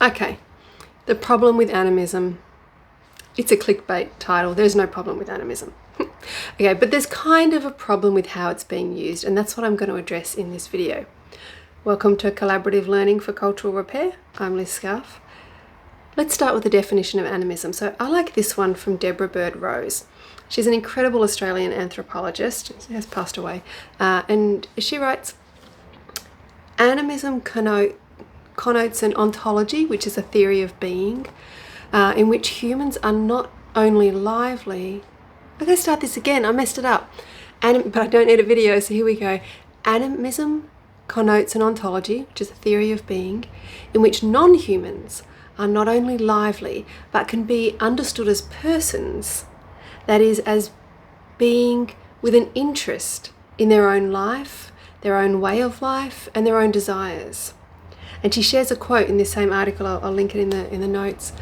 Okay, the problem with animism. It's a clickbait title. There's no problem with animism. Okay, but there's kind of a problem with how it's being used, and that's what I'm going to address in this video. Welcome to Collaborative Learning for Cultural Repair. I'm Liz Scarf. Let's start with the definition of animism. So I like this one from Deborah Bird Rose. She's an incredible Australian anthropologist. She has passed away. And she writes, animism connotes an ontology, which is a theory of being, in which humans are not only lively. I'm going to start this again. I messed it up. But I don't need a video, so here we go. Animism connotes an ontology, which is a theory of being, in which non-humans are not only lively, but can be understood as persons, that is, as being with an interest in their own life, their own way of life, and their own desires. And she shares a quote in this same article, I'll link it in the notes,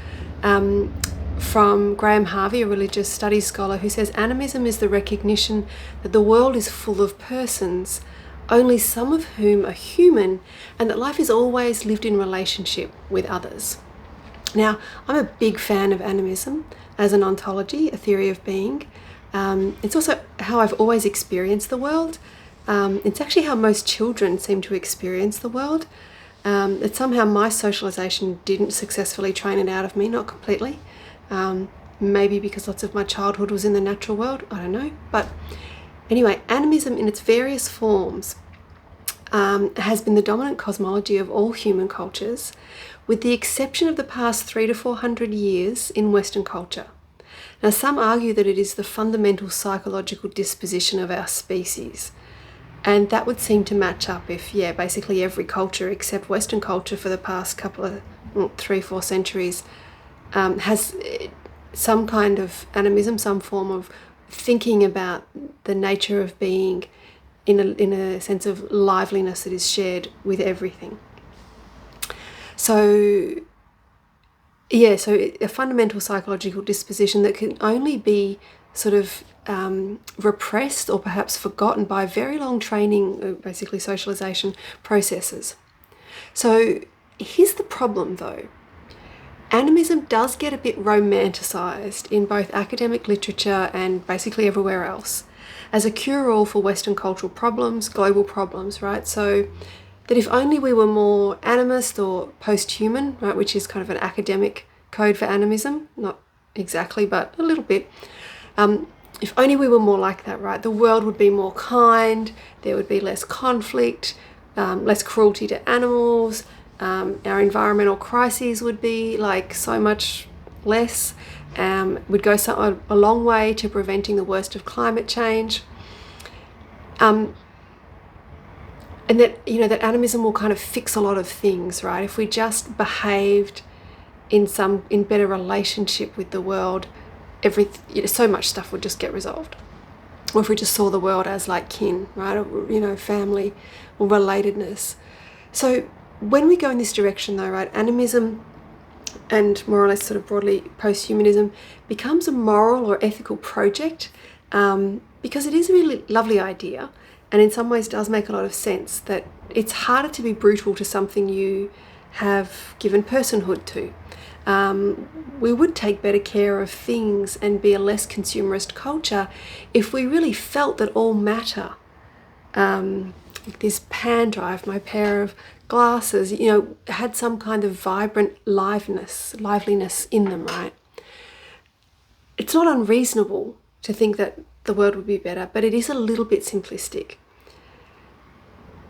from Graham Harvey, a religious studies scholar, who says animism is the recognition that the world is full of persons, only some of whom are human, and that life is always lived in relationship with others. Now, I'm a big fan of animism as an ontology, a theory of being. It's also how I've always experienced the world. It's actually how most children seem to experience the world. That somehow my socialization didn't successfully train it out of me, not completely. Maybe because lots of my childhood was in the natural world, I don't know. But anyway, animism in its various forms has been the dominant cosmology of all human cultures, with the exception of the past 300 to 400 years in Western culture. Now, some argue that it is the fundamental psychological disposition of our species. And that would seem to match up if, basically every culture except Western culture for the past couple of 3-4 centuries has some kind of animism, some form of thinking about the nature of being in a sense of liveliness that is shared with everything. So a fundamental psychological disposition that can only be sort of repressed or perhaps forgotten by very long training, basically socialization processes. So here's the problem though. Animism does get a bit romanticized in both academic literature and basically everywhere else as a cure-all for Western cultural problems, global problems, right? So that if only we were more animist or post-human, right, which is kind of an academic code for animism, not exactly, but a little bit. If only we were more like that, right? The world would be more kind, there would be less conflict, less cruelty to animals, our environmental crises would be like so much less, would go a long way to preventing the worst of climate change. And that, that animism will kind of fix a lot of things, right? If we just behaved in better relationship with the world, so much stuff would just get resolved. Or if we just saw the world as like kin, right? Or, family or relatedness. So when we go in this direction though, right, animism and more or less sort of broadly post-humanism becomes a moral or ethical project because it is a really lovely idea and in some ways does make a lot of sense that it's harder to be brutal to something you have given personhood to. We would take better care of things and be a less consumerist culture if we really felt that all matter. Like this pan drive, my pair of glasses, had some kind of vibrant liveliness in them, right? It's not unreasonable to think that the world would be better, but it is a little bit simplistic.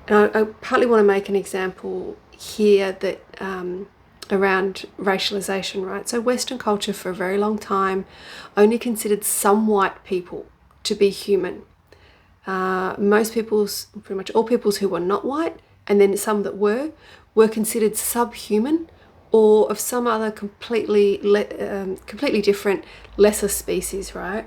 And I partly want to make an example here that around racialization, right? So Western culture for a very long time only considered some white people to be human. Pretty much all peoples who were not white, and then some that were considered subhuman or of some other completely different, lesser species, right?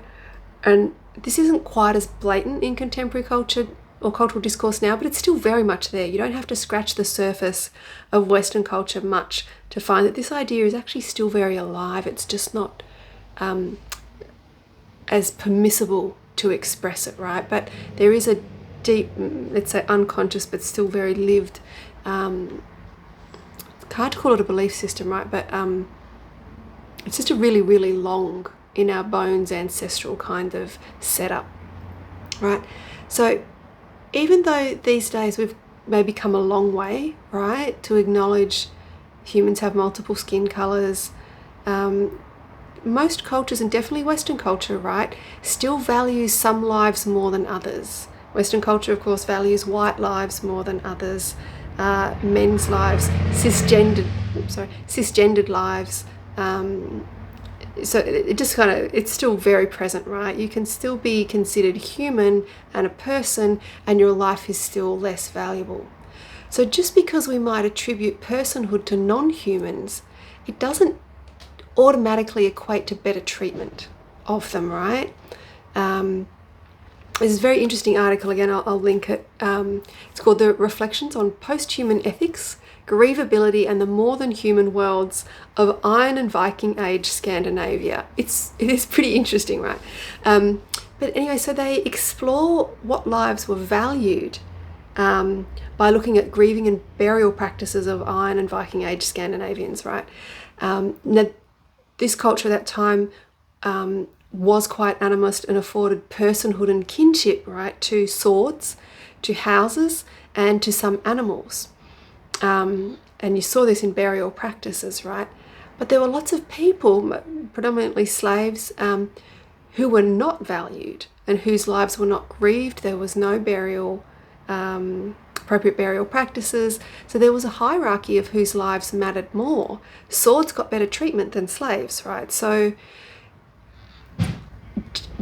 And this isn't quite as blatant in contemporary culture or cultural discourse now, but it's still very much there. You don't have to scratch the surface of Western culture much to find that this idea is actually still very alive. It's just not as permissible to express it, right? But there is a deep, let's say unconscious, but still very lived hard to call it a belief system, right? But it's just a really, really long, in our bones, ancestral kind of setup, right? So even though these days we've maybe come a long way, right, to acknowledge humans have multiple skin colours, most cultures, and definitely Western culture, right, still values some lives more than others. Western culture, of course, values white lives more than others, men's lives, cisgendered lives. So it just kind of, it's still very present, right? You can still be considered human and a person, and your life is still less valuable. So just because we might attribute personhood to non-humans, it doesn't automatically equate to better treatment of them, right? This is a very interesting article, again, I'll link it. It's called The Reflections on Post-Human Ethics, Grievability and the More Than Human Worlds of Iron and Viking Age Scandinavia. It is pretty interesting, right? But anyway, so they explore what lives were valued by looking at grieving and burial practices of Iron and Viking Age Scandinavians, right? Now, this culture at that time was quite animist and afforded personhood and kinship, right, to swords, to houses, and to some animals. And you saw this in burial practices, right? But there were lots of people, predominantly slaves, who were not valued and whose lives were not grieved. There was no appropriate burial practices. So there was a hierarchy of whose lives mattered more. Swords got better treatment than slaves, right? So,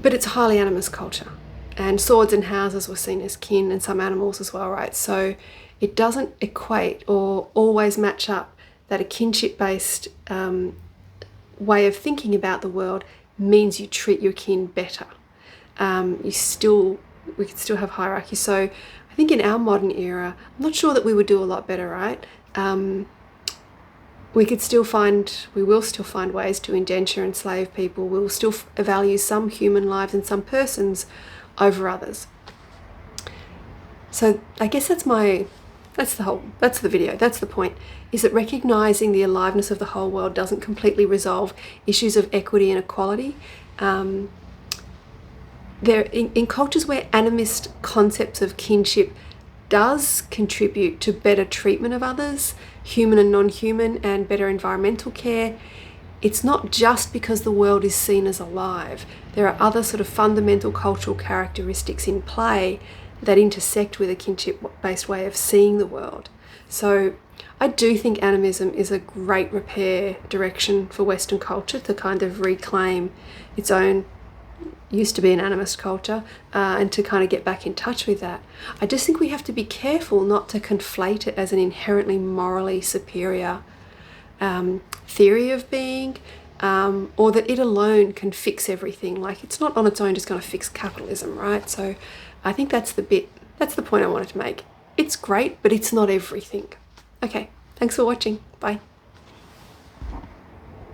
but it's a highly animist culture. And swords and houses were seen as kin, and some animals as well, right? So it doesn't equate or always match up that a kinship-based way of thinking about the world means you treat your kin better. We could still have hierarchy. So I think in our modern era, I'm not sure that we would do a lot better, right? We will still find ways to indenture and enslave people. We'll still value some human lives and some persons over others. So I guess that's the video, that's the point, is that recognising the aliveness of the whole world doesn't completely resolve issues of equity and equality. In cultures where animist concepts of kinship does contribute to better treatment of others, human and non-human, and better environmental care, it's not just because the world is seen as alive. There are other sort of fundamental cultural characteristics in play that intersect with a kinship-based way of seeing the world. So I do think animism is a great repair direction for Western culture to kind of reclaim its own, used to be an animist culture, and to kind of get back in touch with that. I just think we have to be careful not to conflate it as an inherently morally superior theory of being, or that it alone can fix everything. Like, it's not on its own just going to fix capitalism, right? So I think that's the point I wanted to make. It's great, but it's not everything. Okay, thanks for watching. Bye.